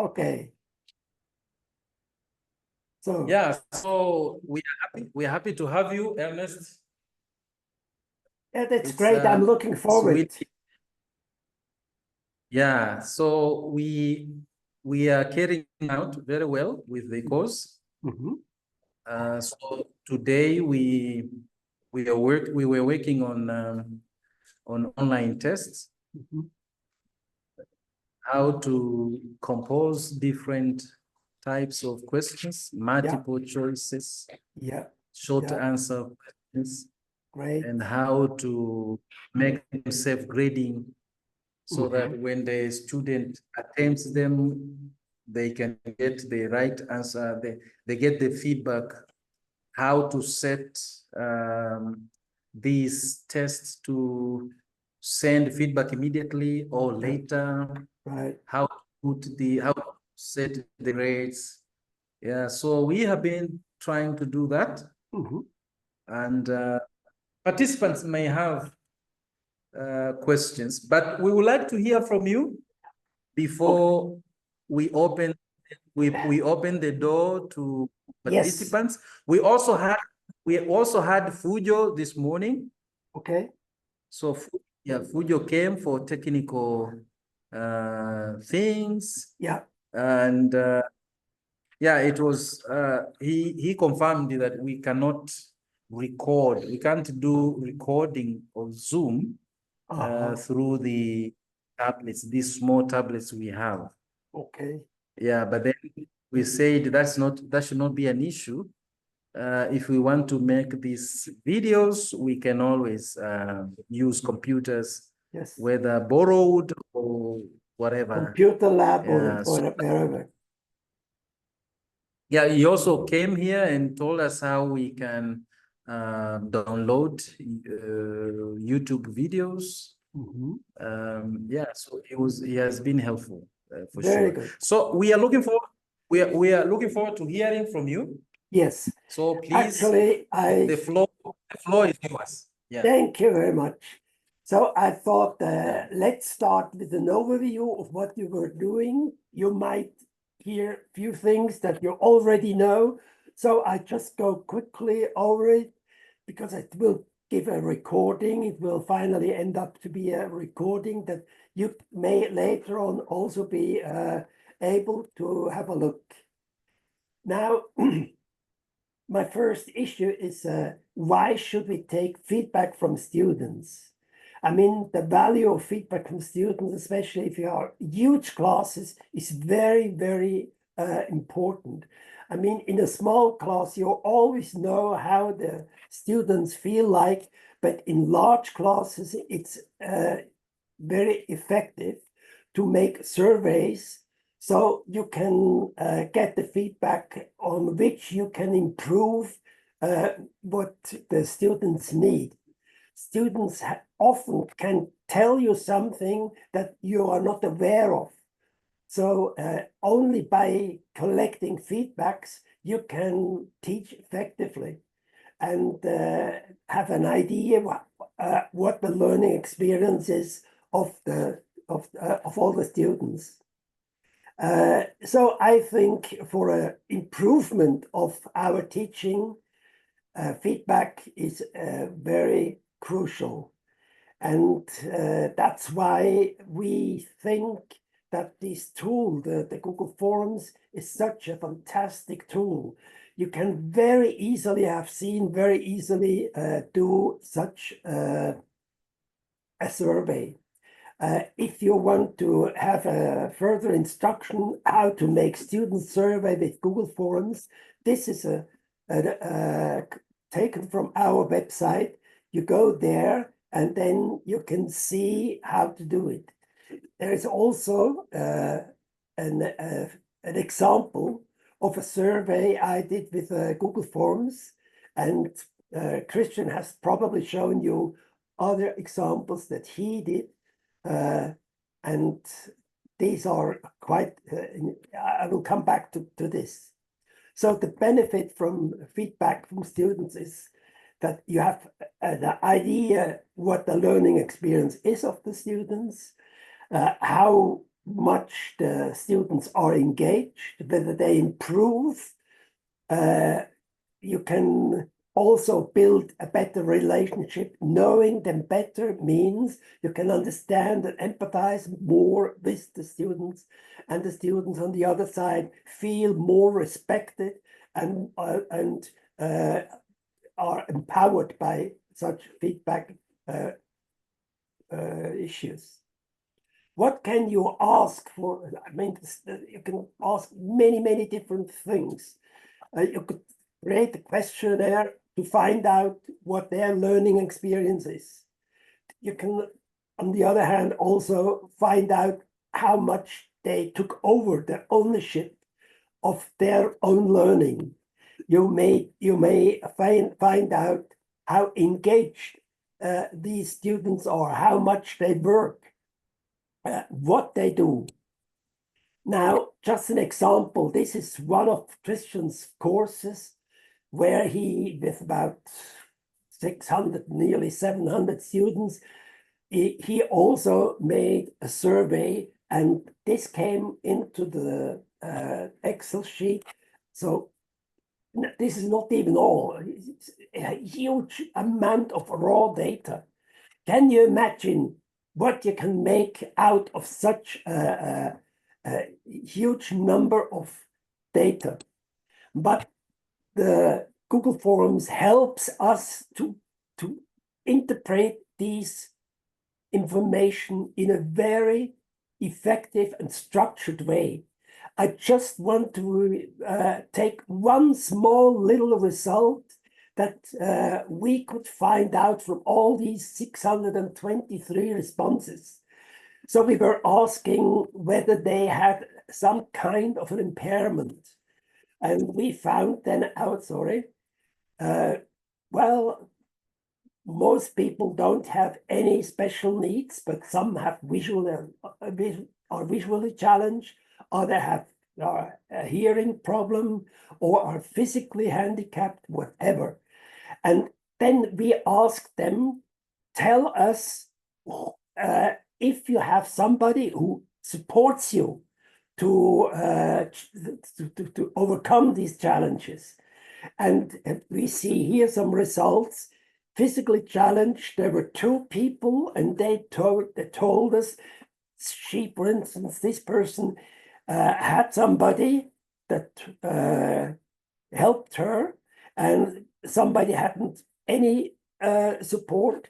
Okay. So Yeah, so we are happy to have you, Ernest. yeah, that's great. I'm looking forward. Really, yeah, so we are carrying out very well with the course. So today we were working on online tests, how to compose different types of questions, multiple choices, short answer questions, Great. and how to make them self-grading so that when the student attempts them, they can get the right answer, they get the feedback, how to set these tests to send feedback immediately or later, Right. how to set the grades. Yeah, so we have been trying to do that. And participants may have questions, but we would like to hear from you before we open the door to participants. We also had Fujo this morning. Okay. So yeah, Fujo came for technical things. Yeah. And yeah, it was he confirmed that we cannot record. We can't do recording of Zoom through the tablets, these small tablets we have. Okay. Yeah, but then we said that should not be an issue. If we want to make these videos, we can always use computers, whether borrowed or whatever. Computer lab or wherever. Yeah, he also came here and told us how we can download YouTube videos. Yeah, so he has been helpful for Very sure. good. So we are looking forward to hearing from you. Yes. So please, actually, the floor is yours. Yeah. Thank you very much. So I thought let's start with an overview of what you were doing. You might hear a few things that you already know. So I just go quickly over it because it will give a recording. It will finally end up to be a recording that you may later on also be able to have a look. Now, my first issue is why should we take feedback from students? I mean, the value of feedback from students, especially if you are huge classes, is very, very important. I mean, in a small class, you always know how the students feel like, but in large classes, it's very effective to make surveys so you can get the feedback on which you can improve what the students need. Students often can tell you something that you are not aware of. So only by collecting feedbacks, you can teach effectively and have an idea what the learning experience is of all the students. So I think for an improvement of our teaching, feedback is very crucial. And that's why we think that this tool, the Google Forms, is such a fantastic tool. You can very easily do such a survey. If you want to have a further instruction how to make student survey with Google Forms, this is taken from our website. You go there and then you can see how to do it. There is also an example of a survey I did with Google Forms, and Christian has probably shown you other examples that he did. And these are quite, I will come back to this. So the benefit from feedback from students is that you have an idea what the learning experience is of the students, how much the students are engaged, whether they improve. You can also build a better relationship. Knowing them better means you can understand and empathize more with the students, and the students on the other side feel more respected and are empowered by such feedback issues. What can you ask for? I mean, you can ask many different things. You could create a questionnaire to find out what their learning experience is. You can, on the other hand, also find out how much they took over the ownership of their own learning. You may find out how engaged these students are, how much they work, what they do. Now, just an example, this is one of Christian's courses where he, with about 600, nearly 700 students, he also made a survey, and this came into the Excel sheet. So this is not even all. It's a huge amount of raw data. Can you imagine what you can make out of such a huge number of data? But the Google Forms helps us to interpret these information in a very effective and structured way. I just want to take one small little result that we could find out from all these 623 responses. So we were asking whether they had some kind of an impairment. And we found then out, well, most people don't have any special needs, but some have are visually challenged, others have a hearing problem, or are physically handicapped, whatever. And then we ask them, tell us if you have somebody who supports you to overcome these challenges. And we see here some results. Physically challenged, there were 2 people, and they told us, she, for instance, this person had somebody that helped her, and somebody hadn't any support.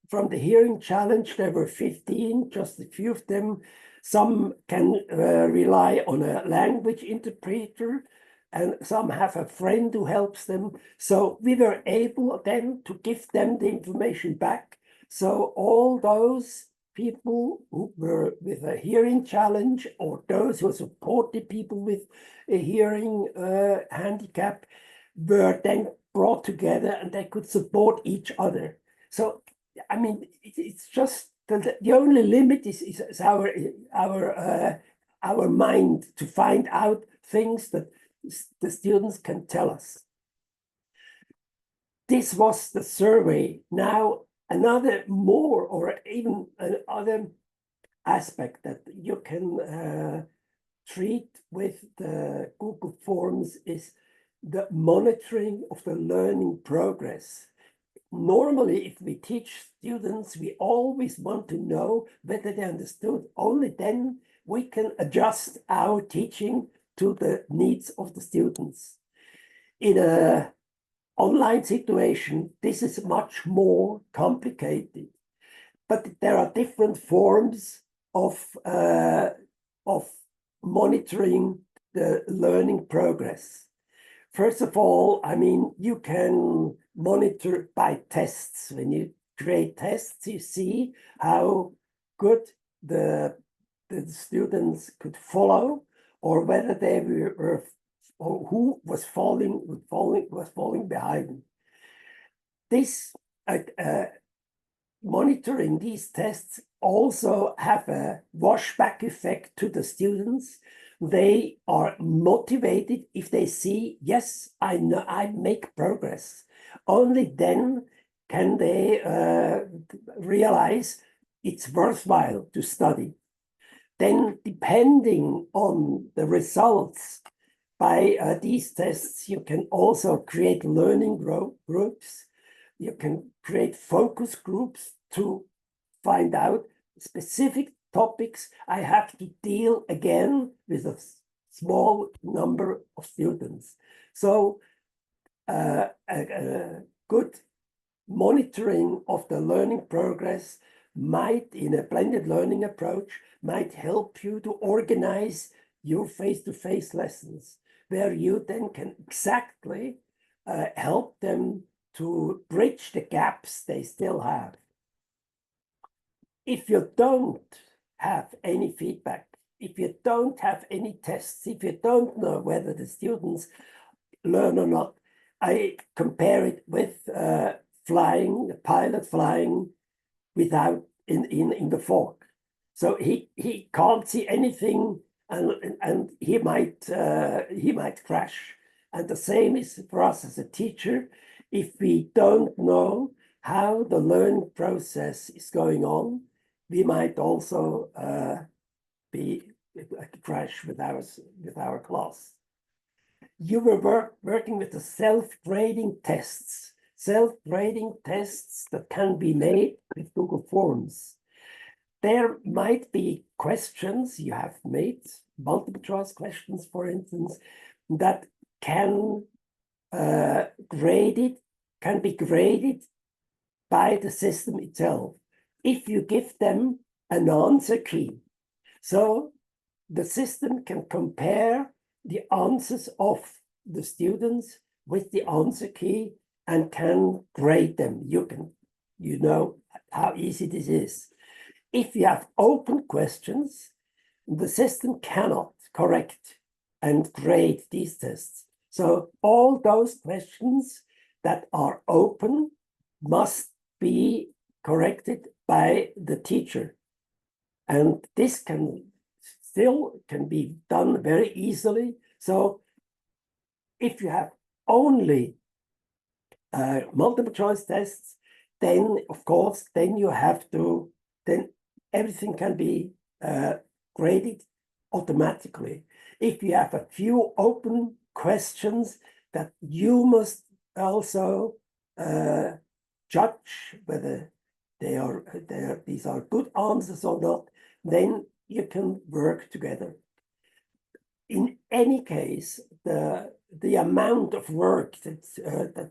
From the hearing challenge, there were 15, just a few of them. Some can rely on a language interpreter, and some have a friend who helps them. So we were able then to give them the information back. So all those people who were with a hearing challenge, or those who supported people with a hearing handicap, were then brought together, and they could support each other. So, I mean, it's just the only limit is our mind to find out things that the students can tell us. This was the survey. Now, another more, or even another aspect that you can treat with the Google Forms is the monitoring of the learning progress. Normally, if we teach students, we always want to know whether they understood. Only then we can adjust our teaching to the needs of the students. In an online situation, this is much more complicated, but there are different forms of monitoring the learning progress. First of all, I mean, you can monitor by tests. When you create tests, you see how good the students could follow, or whether they were, or who was falling behind. This monitoring these tests also have a washback effect to the students. They are motivated if they see, yes, I know I make progress. Only then can they realize it's worthwhile to study. Then, depending on the results by these tests, you can also create learning groups. You can create focus groups to find out specific topics. I have to deal again with a small number of students. So a good monitoring of the learning progress might, in a blended learning approach, might help you to organize your face-to-face lessons, where you then can exactly help them to bridge the gaps they still have. If you don't have any feedback, if you don't have any tests, if you don't know whether the students learn or not, I compare it with flying, a pilot flying without in the fog. So he can't see anything, and he might crash. And the same is for us as a teacher. If we don't know how the learning process is going on, we might also be crash with our class. You were working with the self-grading tests that can be made with Google Forms. There might be questions you have made, multiple choice questions, for instance, that can be graded by the system itself if you give them an answer key. So the system can compare the answers of the students with the answer key and can grade them. You know how easy this is. If you have open questions, the system cannot correct and grade these tests. So all those questions that are open must be corrected by the teacher. And this can be done very easily. So if you have only multiple choice tests, then of course, then everything can be graded automatically. If you have a few open questions that you must also judge whether these are good answers or not, then you can work together. In any case, the amount of work that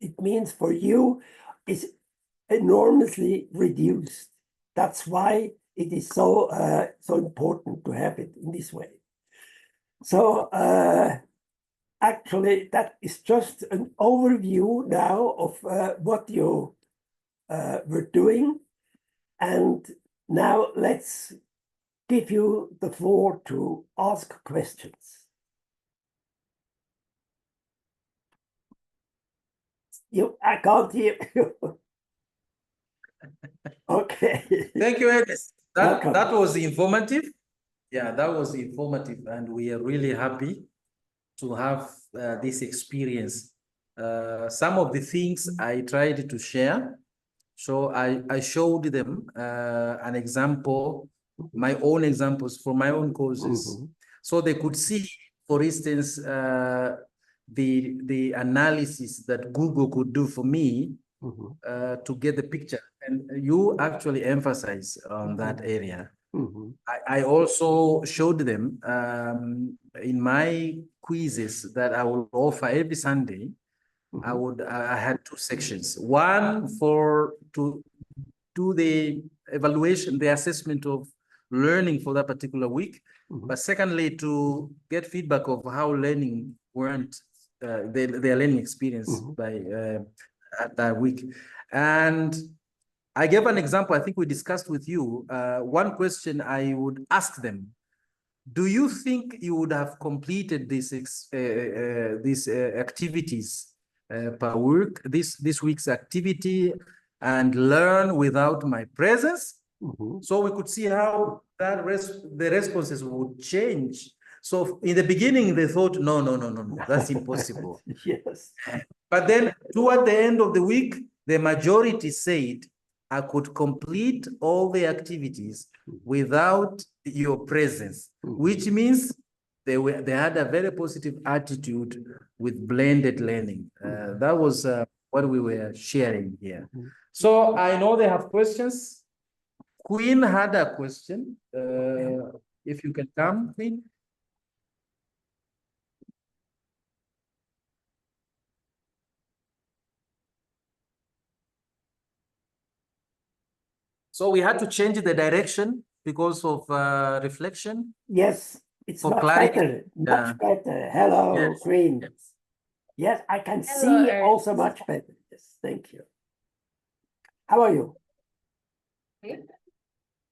it means for you is enormously reduced. That's why it is so important to have it in this way. So actually, that is just an overview now of what you were doing. And now let's give you the floor to ask questions. I can't hear you. Okay. Thank you, Ed. Welcome. That was informative. Yeah, that was informative, and we are really happy to have this experience. Some of the things I tried to share. So I showed them an example, my own examples for my own courses. So they could see, for instance, the analysis that Google could do for me to get the picture. And you actually emphasize on that area. I also showed them in my quizzes that I will offer every Sunday. I had two sections. One to do the evaluation, the assessment of learning for that particular week. But secondly, to get feedback of how learning went, their learning experience by that week. And I gave an example, I think we discussed with you. One question I would ask them: do you think you would have completed these activities per week, this week's activity, and learn without my presence? So we could see how the responses would change. So in the beginning, they thought, no, that's impossible. Yes. But then toward the end of the week, the majority said, I could complete all the activities without your presence, which means they had a very positive attitude with blended learning. That was what we were sharing here. So I know they have questions. Queen had a question. If you can come, Queen. So we had to change the direction because of reflection. Yes, it's For much clarity. better. Much better. Hello, Yes. Queen. Yes. Yes, I can Hello, see Eric. also much better. Yes, thank you. How are you?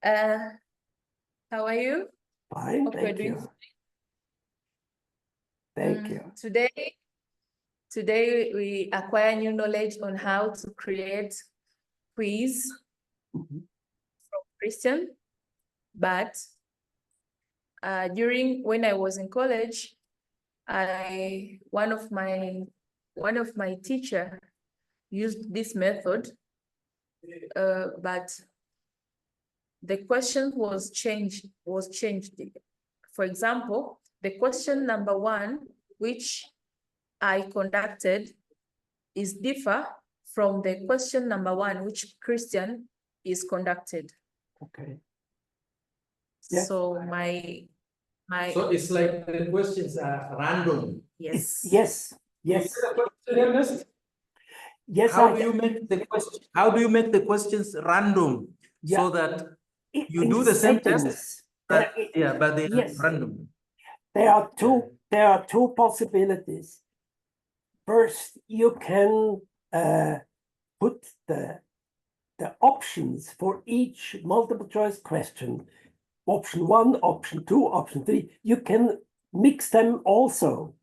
How are you? Fine, Hope you're thank doing you. fine. Thank you. Today we acquire new knowledge on how to create quiz Mhm. from Christian, but during when I was in college, one of my teacher used this method, but the question was changed. For example, the question number 1, which I conducted, is differ from the question number 1, which Christian is conducted. Okay. Yes. So my So it's like the questions are random. It's, yes. yes. Ernest? Yes, How do you make the question? How do you make the questions random so that you in do the same test? settings, But but they are yes. random. There are two possibilities. First, you can put the options for each multiple choice question, option 1, option 2, option 3. You can mix them also.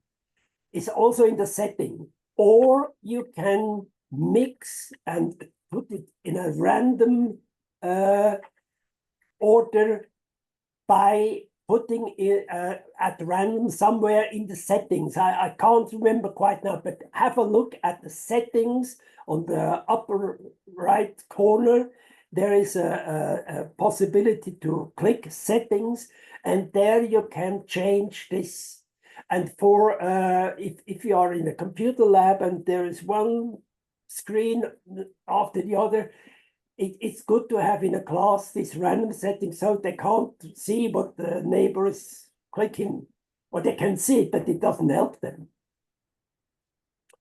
It's also in the setting. Or you can mix and put it in a random order by putting it at random somewhere in the settings. I can't remember quite now, but have a look at the settings on the upper right corner. There is a possibility to click settings, and there you can change this. And for if you are in a computer lab and there is one screen after the other, it's good to have in a class this random setting so they can't see what the neighbor is clicking, or they can see it, but it doesn't help them.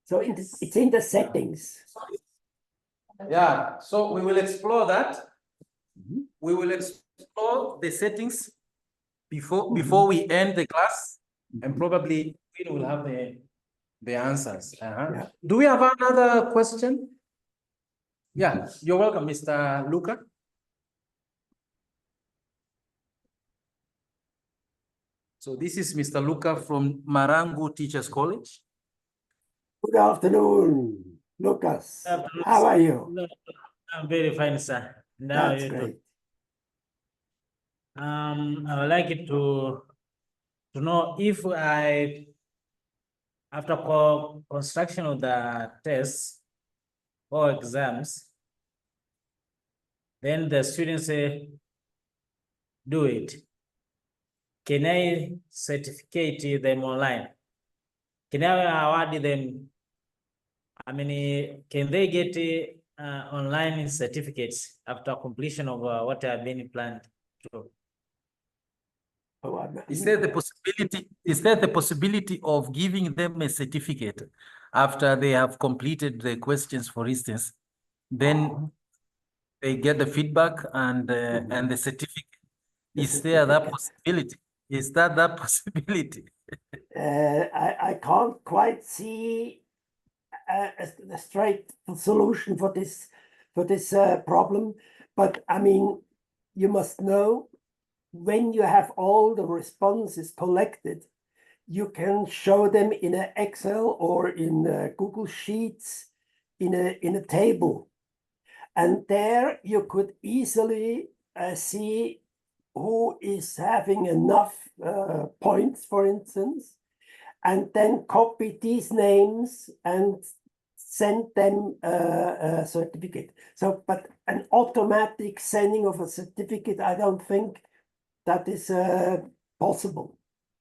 So it's in the settings. Yeah, so we will explore that. We will explore the settings before we end the class, and probably we will have the answers. Yeah. Do we have another question? Yeah, you're welcome, Mr. Luca. So this is Mr. Luca from Marangu Teachers College. Good afternoon, Lucas. Afternoon, How are sir. you? No, I'm very fine, sir. Now That's you too. great. I would like it to know if after construction of the tests or exams, then the students do it. Can I certificate them online? Can I award them? I mean, can they get online certificates after completion of what have been planned to? Oh, Is there the possibility? Is there the possibility of giving them a certificate after they have completed the questions, for instance? Then they get the feedback and the certificate. Is there that possibility? Is that possibility? I can't quite see a straight solution for this problem, but I mean, you must know, when you have all the responses collected, you can show them in an Excel or in Google Sheets in a table, and there you could easily see who is having enough points, for instance, and then copy these names and send them a certificate. So, but an automatic sending of a certificate, I don't think that is possible.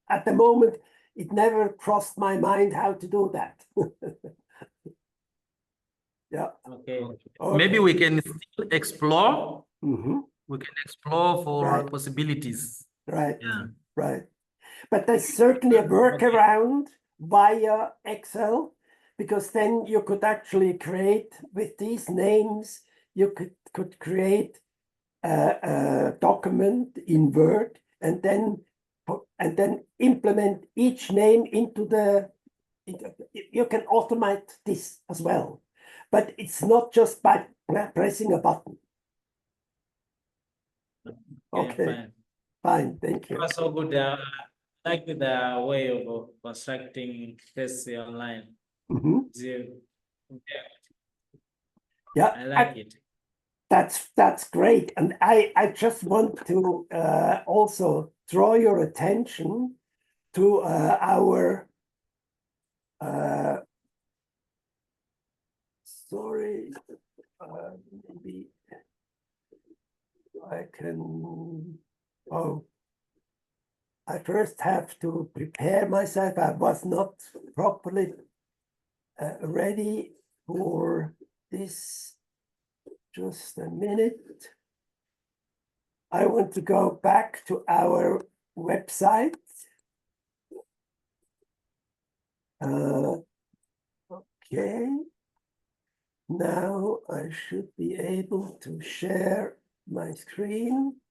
At the moment, it never crossed my mind how to do that. Yeah. Okay. Maybe we can still explore. Mhm. We can explore for Right. possibilities. Right. Yeah. Right. But there's certainly a workaround via Excel, because then you could actually create with these names, you could create a document in Word and then implement each name into you can automate this as well. But it's not just by pressing a button. Okay, Fine. fine, thank you. That's so good. I like the way of constructing tests online. Mhm. Yeah, Yeah, I like it. that's great. And I just want to also draw your attention to our sorry, maybe I can, oh, I first have to prepare myself. I was not properly ready for this. Just a minute. I want to go back to our website. Okay. Now I should be able to share my screen.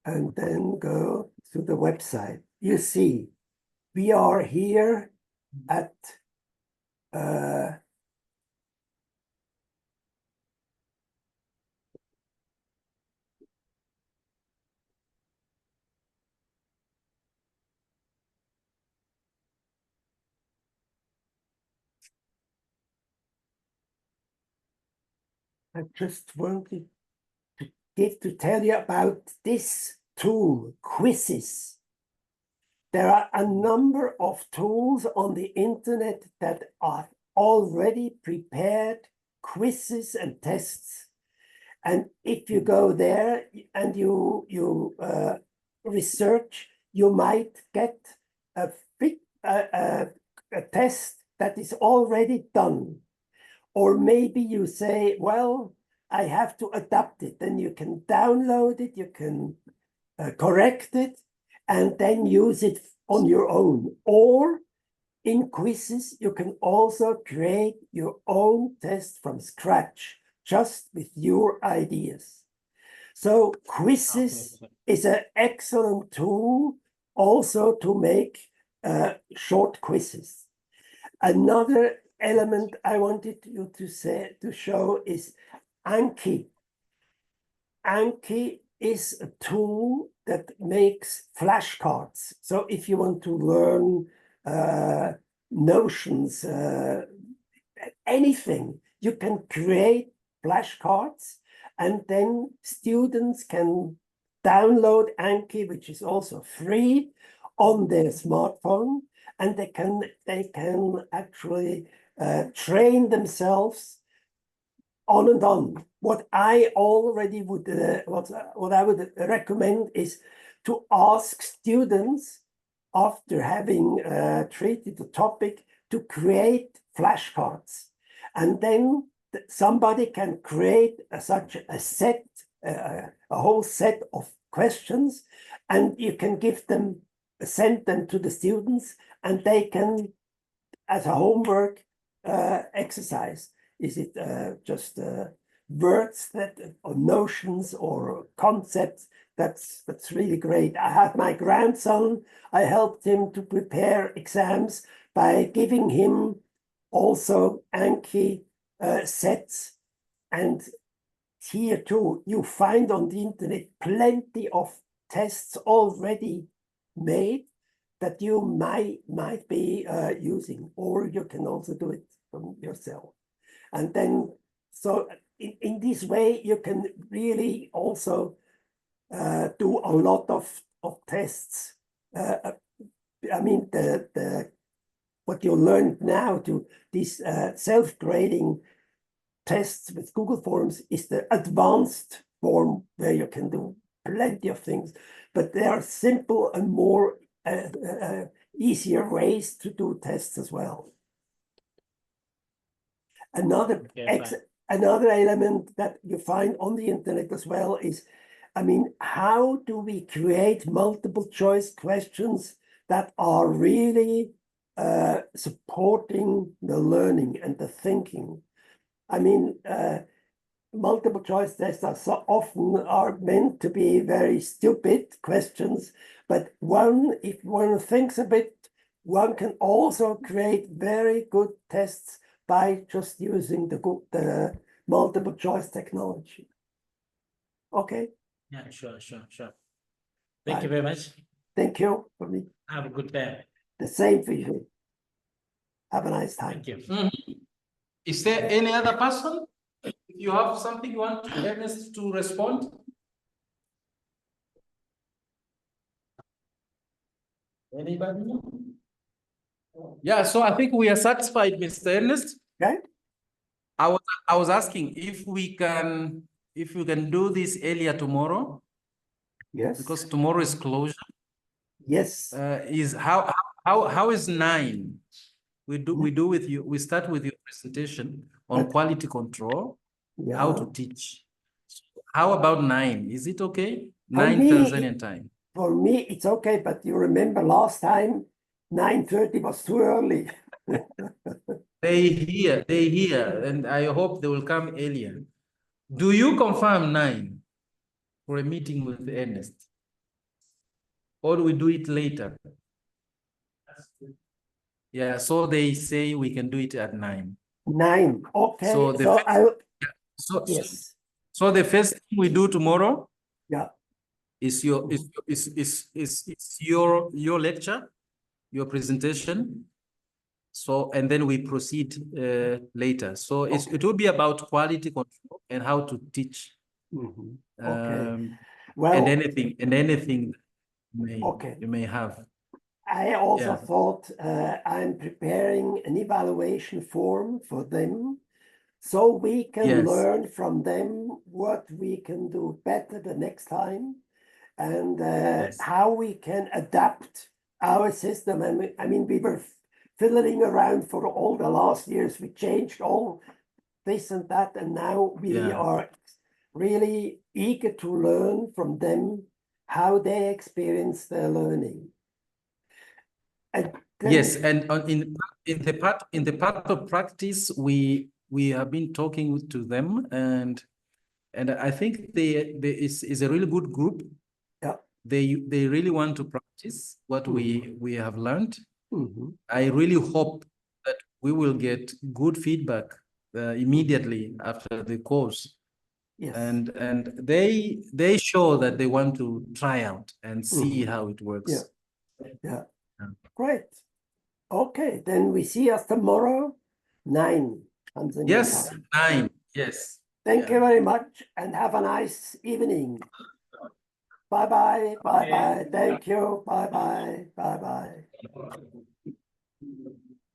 And then go to the website. You see, we are here at I just wanted to tell you about this tool, quizzes. There are a number of tools on the internet that are already prepared quizzes and tests. And if you go there and you research, you might get a test that is already done. Or maybe you say, well, I have to adapt it. Then you can download it, you can correct it, and then use it on your own. Or in quizzes, you can also create your own test from scratch, just with your ideas. So quizzes is an excellent tool also to make short quizzes. Another element I wanted you to show is Anki. Anki is a tool that makes flashcards. So if you want to learn notions, anything, you can create flashcards, and then students can download Anki, which is also free, on their smartphone, and they can actually train themselves on and on. What I already would, what I would recommend is to ask students, after having treated the topic, to create flashcards. And then somebody can create such a set, a whole set of questions, and you can send them to the students, and they can, as a homework exercise. Is it just words or notions or concepts? That's really great. I had my grandson, I helped him to prepare exams by giving him also Anki sets. And here too, you find on the internet plenty of tests already made that you might be using, or you can also do it from yourself. And then, so in this way, you can really also do a lot of tests. I mean, the what you learned now to these self-grading tests with Google Forms is the advanced form where you can do plenty of things, but there are simple and more easier ways to do tests as well. Another another element that you find on the internet as well is, I mean, how do we create multiple choice questions that are really supporting the learning and the thinking? I mean, multiple choice tests are so often are meant to be very stupid questions, but if one thinks a bit, one can also create very good tests by just using the multiple choice technology. Okay. Yeah, sure. Thank you Right. very much. Thank you for me. Have a good day. The same for you. Have a nice time. Thank you. Is there any other person? If you have something you want Ernest to respond? Anybody? Yeah, so I think we are satisfied, Mr. Ernest. Okay. I was asking if we can do this earlier tomorrow, Yes. because tomorrow is closure. Yes. Is how is 9? We start with your presentation on quality control, how to teach. How about 9? Is it okay? 9 Tanzanian time. For me, it's okay, but you remember last time 9:30 was too early. They hear, and I hope they will come earlier. Do you confirm 9 for a meeting with Ernest? Or do we do it later? Yeah, so they say we can do it at 9. 9. Okay. So yes. So the first thing we do tomorrow, Yeah. is your lecture, your presentation. So, and then we proceed later. So it will be about quality control and how to teach. Okay. And anything Okay. you may have. I also thought I'm preparing an evaluation form for them, so we can learn from them what we can do better the next time, and how we can adapt our system. I mean, we were fiddling around for all the last years. We changed all this and that, and now we are really eager to learn from them how they experience their learning. And yes, and in the part of practice, we have been talking to them, and I think they is a really good group. Yeah, they really want to practice what we have learned. I really hope that we will get good feedback immediately after the course. Yes. And they show that they want to try out and see how it works. Yeah. Great. Okay, then we see us tomorrow, 9. Yes, 9. Yes. Thank you very much and have a nice evening. Bye-bye. Bye-bye. Thank you. Bye-bye. Bye-bye.